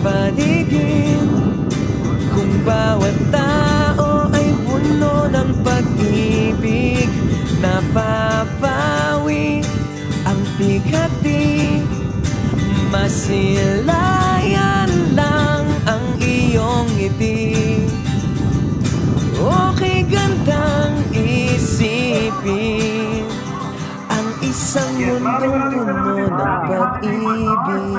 paligid. Kung bawat tao ay puno ng pag-ibig, napapawi ang bigati. Masilayan lang ang iyong ngiti. Okay, gandang isipin ang isang mundong puno ng pag-ibig.